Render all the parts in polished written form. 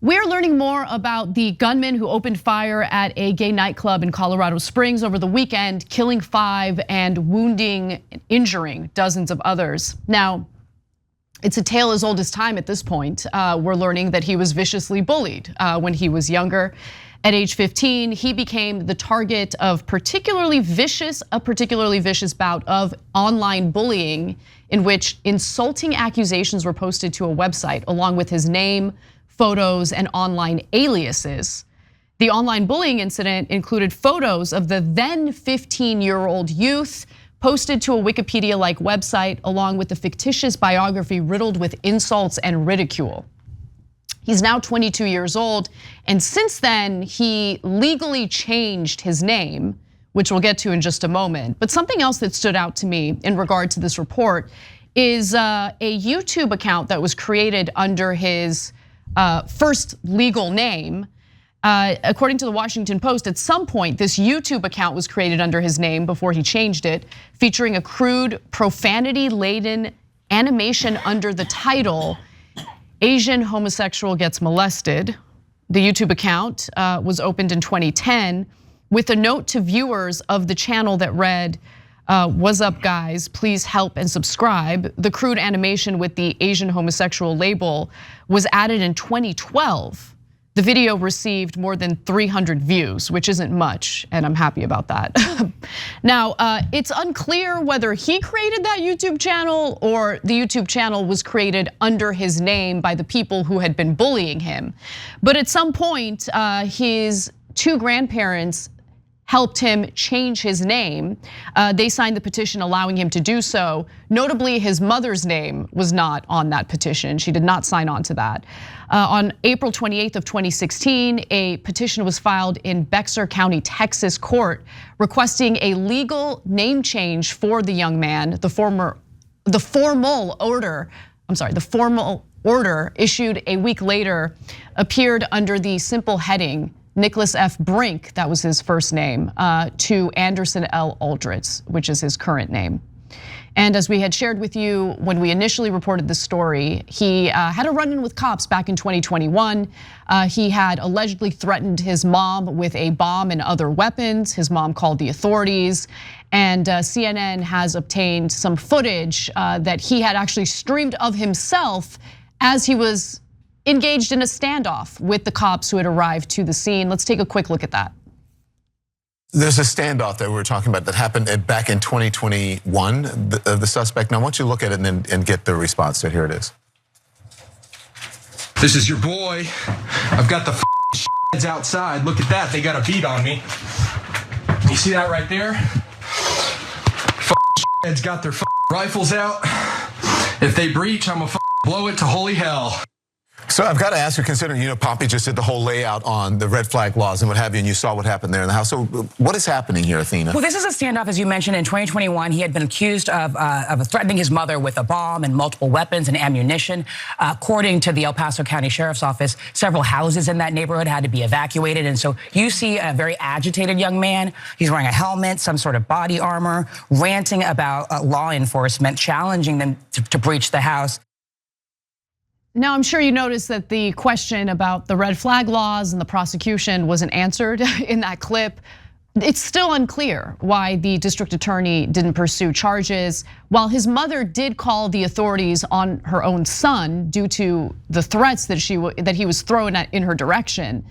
We're learning more about the gunman who opened fire at a gay nightclub in Colorado Springs over the weekend, killing 5 and wounding, injuring dozens of others. Now, it's a tale as old as time at this point. We're learning that he was viciously bullied when he was younger. At age 15, he became the target of a particularly vicious bout of online bullying in which insulting accusations were posted to a website along with his name, photos, and online aliases. The online bullying incident included photos of the then 15-year-old youth posted to a Wikipedia-like website along with a fictitious biography riddled with insults and ridicule. He's now 22 years old, and since then, he legally changed his name, which we'll get to in just a moment. But something else that stood out to me in regard to this report is a YouTube account that was created under his first legal name. According to the Washington Post, at some point, this YouTube account was created under his name before he changed it, featuring a crude, profanity-laden animation under the title, Asian homosexual gets molested. The YouTube account was opened in 2010 with a note to viewers of the channel that read, "What's up guys, please help and subscribe." The crude animation with the Asian homosexual label was added in 2012. The video received more than 300 views, which isn't much, and I'm happy about that. Now, it's unclear whether he created that YouTube channel or the YouTube channel was created under his name by the people who had been bullying him. But at some point, his 2 grandparents helped him change his name. They signed the petition allowing him to do so. Notably, his mother's name was not on that petition. She did not sign on to that. On April 28th of 2016, a petition was filed in Bexar County, Texas court requesting a legal name change for the young man. The formal order issued a week later appeared under the simple heading, Nicholas F. Brink, that was his first name, to Anderson L. Aldrich, which is his current name. And as we had shared with you when we initially reported this story, he had a run-in with cops back in 2021. He had allegedly threatened his mom with a bomb and other weapons. His mom called the authorities. And CNN has obtained some footage that he had actually streamed of himself as he was engaged in a standoff with the cops who had arrived to the scene. Let's take a quick look at that. There's a standoff that we were talking about that happened back in 2021, the suspect. Now, I want you to look at it and get the response to it. Here it is. This is your boy. I've got the heads outside. Look at that, they got a beat on me. You see that right there? Heads got their rifles out. If they breach, I'm gonna blow it to holy hell. So I've got to ask you, considering Poppy just did the whole layout on the red flag laws and what have you, and you saw what happened there in the house. So what is happening here, Athena? Well, this is a standoff, as you mentioned, in 2021. He had been accused of threatening his mother with a bomb and multiple weapons and ammunition. According to the El Paso County Sheriff's Office, several houses in that neighborhood had to be evacuated. And so you see a very agitated young man. He's wearing a helmet, some sort of body armor, ranting about law enforcement, challenging them to breach the house. Now, I'm sure you noticed that the question about the red flag laws and the prosecution wasn't answered in that clip. It's still unclear why the district attorney didn't pursue charges. While his mother did call the authorities on her own son due to the threats that he was throwing in her direction,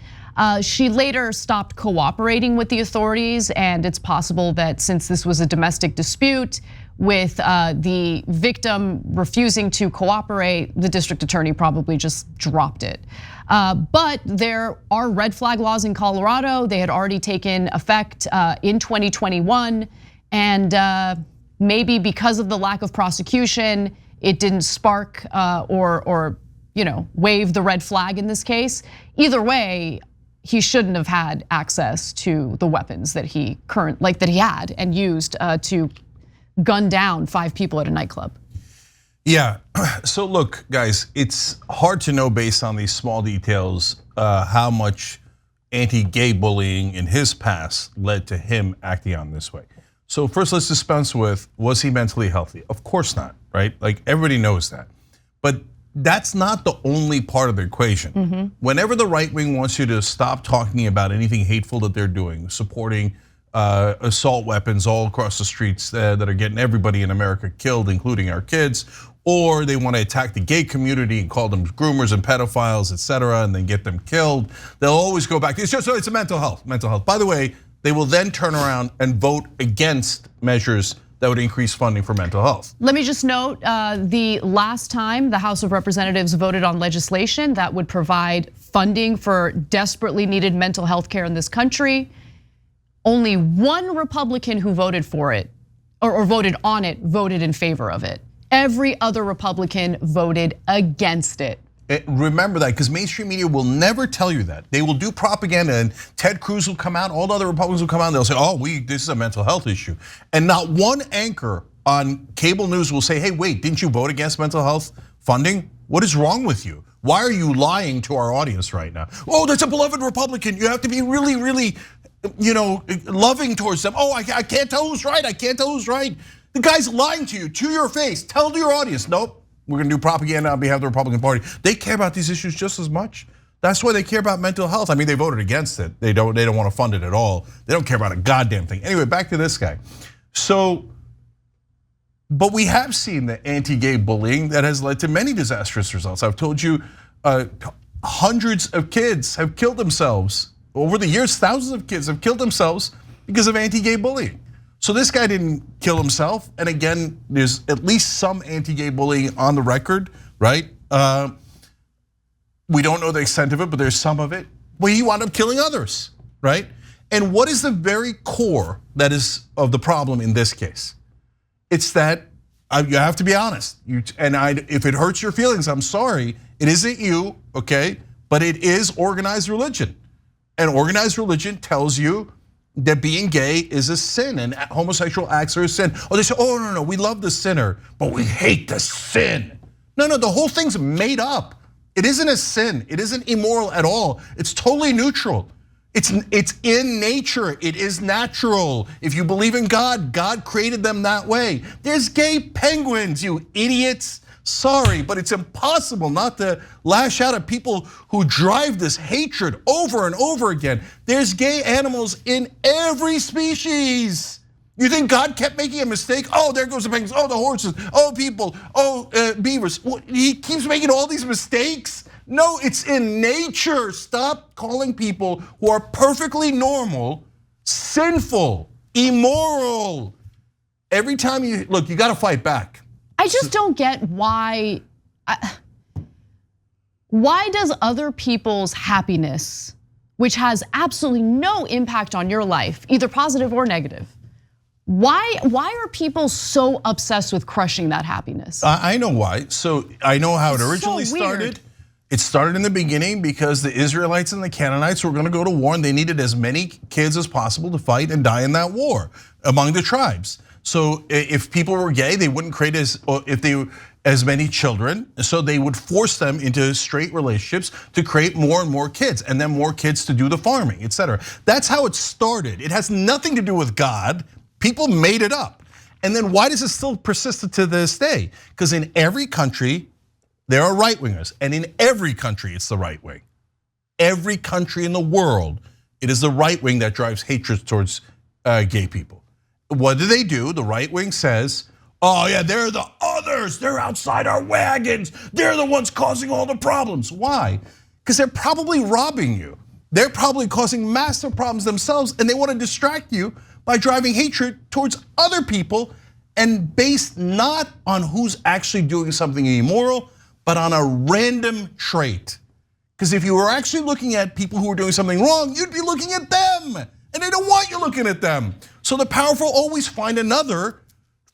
she later stopped cooperating with the authorities, and it's possible that since this was a domestic dispute, with the victim refusing to cooperate, the district attorney probably just dropped it. But there are red flag laws in Colorado. They had already taken effect in 2021. And maybe because of the lack of prosecution, it didn't spark or wave the red flag in this case. Either way, he shouldn't have had access to the weapons that he had and used to gun down 5 people at a nightclub. Yeah, so look, guys, it's hard to know based on these small details how much anti-gay bullying in his past led to him acting on this way. So first, let's dispense with, was he mentally healthy? Of course not, right? Like everybody knows that. But that's not the only part of the equation. Whenever the right wing wants you to stop talking about anything hateful that they're doing, supporting assault weapons all across the streets that are getting everybody in America killed, including our kids, or they want to attack the gay community and call them groomers and pedophiles, etc., and then get them killed, they'll always go back. It's a mental health, mental health. By the way, they will then turn around and vote against measures that would increase funding for mental health. Let me just note, the last time the House of Representatives voted on legislation that would provide funding for desperately needed mental health care in this country, only one Republican who voted for it or voted on it voted in favor of it. Every other Republican voted against it. Remember that, because mainstream media will never tell you that. They will do propaganda, and Ted Cruz will come out, all the other Republicans will come out, and they'll say, oh, this is a mental health issue. And not one anchor on cable news will say, hey, wait, didn't you vote against mental health funding? What is wrong with you? Why are you lying to our audience right now? Oh, that's a beloved Republican. You have to be really, really, loving towards them. Oh, I can't tell who's right. I can't tell who's right. The guy's lying to you, to your face. Tell to your audience, nope. We're gonna do propaganda on behalf of the Republican Party. They care about these issues just as much. That's why they care about mental health. I mean, they voted against it. They don't want to fund it at all. They don't care about a goddamn thing. Anyway, back to this guy. But we have seen the anti-gay bullying that has led to many disastrous results. I've told you, hundreds of kids have killed themselves. Over the years, thousands of kids have killed themselves because of anti-gay bullying. So this guy didn't kill himself, and again, there's at least some anti-gay bullying on the record, right? We don't know the extent of it, but there's some of it. Well, he wound up killing others, right? And what is the very core that is of the problem in this case? It's that you have to be honest. If it hurts your feelings, I'm sorry. It isn't you, okay? But it is organized religion, and organized religion tells you that being gay is a sin and homosexual acts are a sin. Oh, they say, oh, no, we love the sinner, but we hate the sin. No, the whole thing's made up. It isn't a sin, it isn't immoral at all. It's totally neutral. It's in nature, it is natural. If you believe in God, God created them that way. There's gay penguins, you idiots. Sorry, but it's impossible not to lash out at people who drive this hatred over and over again. There's gay animals in every species. You think God kept making a mistake? Oh, there goes the penguins, oh, the horses, oh, people, oh, beavers. He keeps making all these mistakes? No, it's in nature. Stop calling people who are perfectly normal sinful, immoral. Every time you gotta fight back. I just don't get why does other people's happiness, which has absolutely no impact on your life, either positive or negative, why are people so obsessed with crushing that happiness? I know why. So I know how it originally started. It started in the beginning because the Israelites and the Canaanites were gonna go to war, and they needed as many kids as possible to fight and die in that war among the tribes. So if people were gay, they wouldn't create as many children, so they would force them into straight relationships to create more and more kids, and then more kids to do the farming, etc. That's how it started. It has nothing to do with God. People made it up. And then why does it still persist to this day? Because in every country, there are right-wingers, and in every country, it's the right wing. Every country in the world, it is the right wing that drives hatred towards gay people. What do? The right wing says, oh yeah, they're the others. They're outside our wagons. They're the ones causing all the problems. Why? Because they're probably robbing you. They're probably causing massive problems themselves, and they want to distract you by driving hatred towards other people, and based not on who's actually doing something immoral, but on a random trait. Because if you were actually looking at people who are doing something wrong, you'd be looking at them. And they don't want you looking at them. So the powerful always find another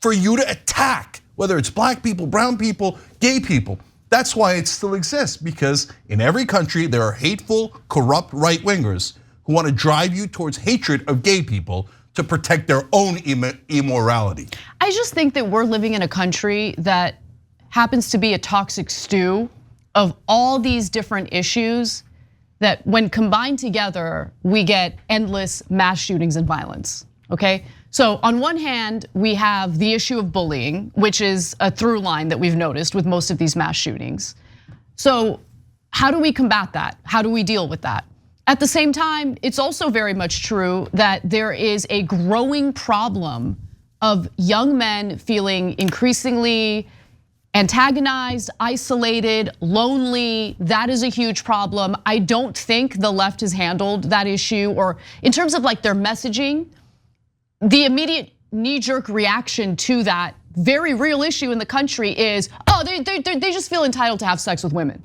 for you to attack, whether it's black people, brown people, gay people. That's why it still exists, because in every country there are hateful, corrupt right-wingers who want to drive you towards hatred of gay people to protect their own immorality. I just think that we're living in a country that happens to be a toxic stew of all these different issues that when combined together, we get endless mass shootings and violence, okay? So on one hand, we have the issue of bullying, which is a through line that we've noticed with most of these mass shootings. So how do we combat that? How do we deal with that? At the same time, it's also very much true that there is a growing problem of young men feeling increasingly antagonized, isolated, lonely. That is a huge problem. I don't think the left has handled that issue, or in terms of like their messaging, the immediate knee-jerk reaction to that very real issue in the country is, oh, they just feel entitled to have sex with women.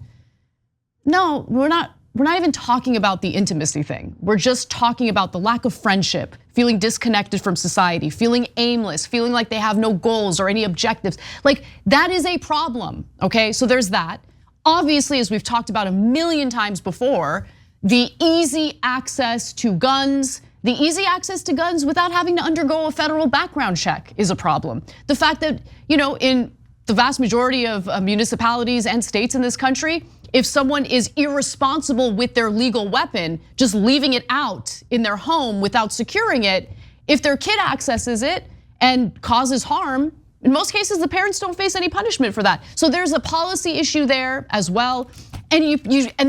No, we're not even talking about the intimacy thing. We're just talking about the lack of friendship, feeling disconnected from society, feeling aimless, feeling like they have no goals or any objectives. Like that is a problem, okay? So there's that. Obviously, as we've talked about a million times before, the easy access to guns, without having to undergo a federal background check is a problem. The fact that, in the vast majority of municipalities and states in this country, if someone is irresponsible with their legal weapon, just leaving it out in their home without securing it, if their kid accesses it and causes harm, in most cases, the parents don't face any punishment for that. So there's a policy issue there as well. And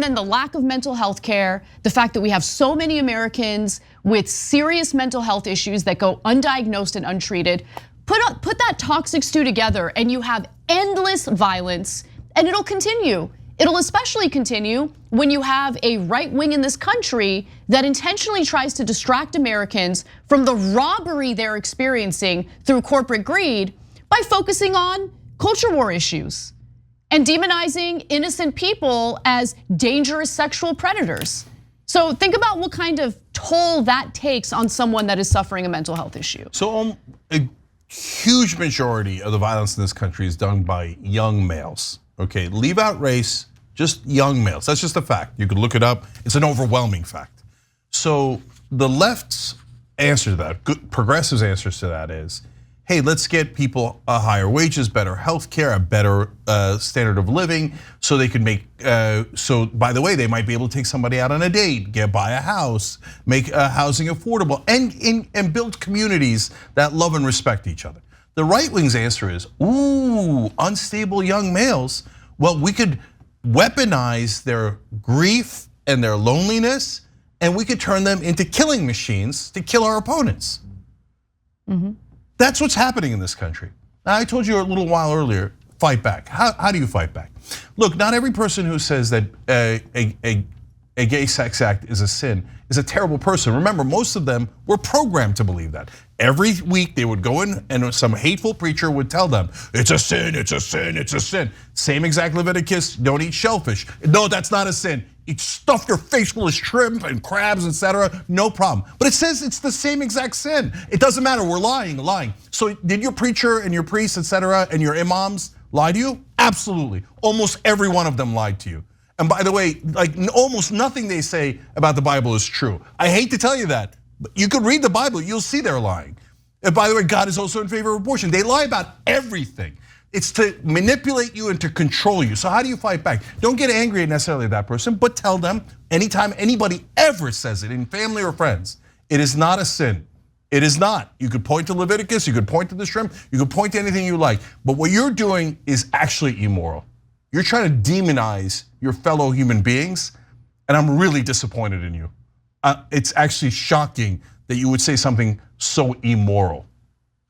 then the lack of mental health care, the fact that we have so many Americans with serious mental health issues that go undiagnosed and untreated. Put that toxic stew together and you have endless violence, and it'll continue. It'll especially continue when you have a right wing in this country that intentionally tries to distract Americans from the robbery they're experiencing through corporate greed by focusing on culture war issues and demonizing innocent people as dangerous sexual predators. So think about what kind of toll that takes on someone that is suffering a mental health issue. So a huge majority of the violence in this country is done by young males. Okay, leave out race, just young males. That's just a fact. You could look it up. It's an overwhelming fact. So the left's answer to that, progressives' answers to that is, hey, let's get people higher wages, better health care, a better standard of living, so they can make, so by the way, they might be able to take somebody out on a date, buy a house, make housing affordable, and build communities that love and respect each other. The right wing's answer is, ooh, unstable young males. Well, we could weaponize their grief and their loneliness, and we could turn them into killing machines to kill our opponents. That's what's happening in this country. Now, I told you a little while earlier, fight back. How do you fight back? Look, not every person who says that a gay sex act is a sin is a terrible person. Remember, most of them were programmed to believe that. Every week they would go in and some hateful preacher would tell them, it's a sin, it's a sin, it's a sin. Same exact Leviticus, don't eat shellfish. No, that's not a sin. Stuff your face full of shrimp and crabs, etc. No problem. But it says it's the same exact sin. It doesn't matter, we're lying. So did your preacher and your priests, etc., and your imams lie to you? Absolutely. Almost every one of them lied to you. And by the way, like almost nothing they say about the Bible is true. I hate to tell you that, but you could read the Bible, you'll see they're lying. And by the way, God is also in favor of abortion. They lie about everything. It's to manipulate you and to control you. So how do you fight back? Don't get angry necessarily at that person, but tell them anytime anybody ever says it in family or friends, it is not a sin. It is not. You could point to Leviticus, you could point to the shrimp, you could point to anything you like. But what you're doing is actually immoral. You're trying to demonize your fellow human beings, and I'm really disappointed in you. It's actually shocking that you would say something so immoral.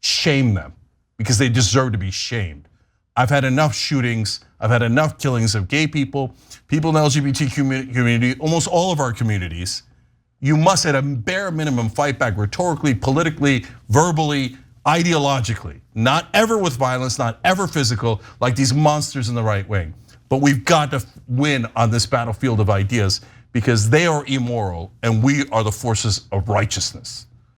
Shame them, because they deserve to be shamed. I've had enough shootings, I've had enough killings of gay people, people in the LGBTQ community, almost all of our communities. You must, at a bare minimum, fight back rhetorically, politically, verbally, ideologically. Not ever with violence, not ever physical, like these monsters in the right wing. But we've got to win on this battlefield of ideas because they are immoral and we are the forces of righteousness.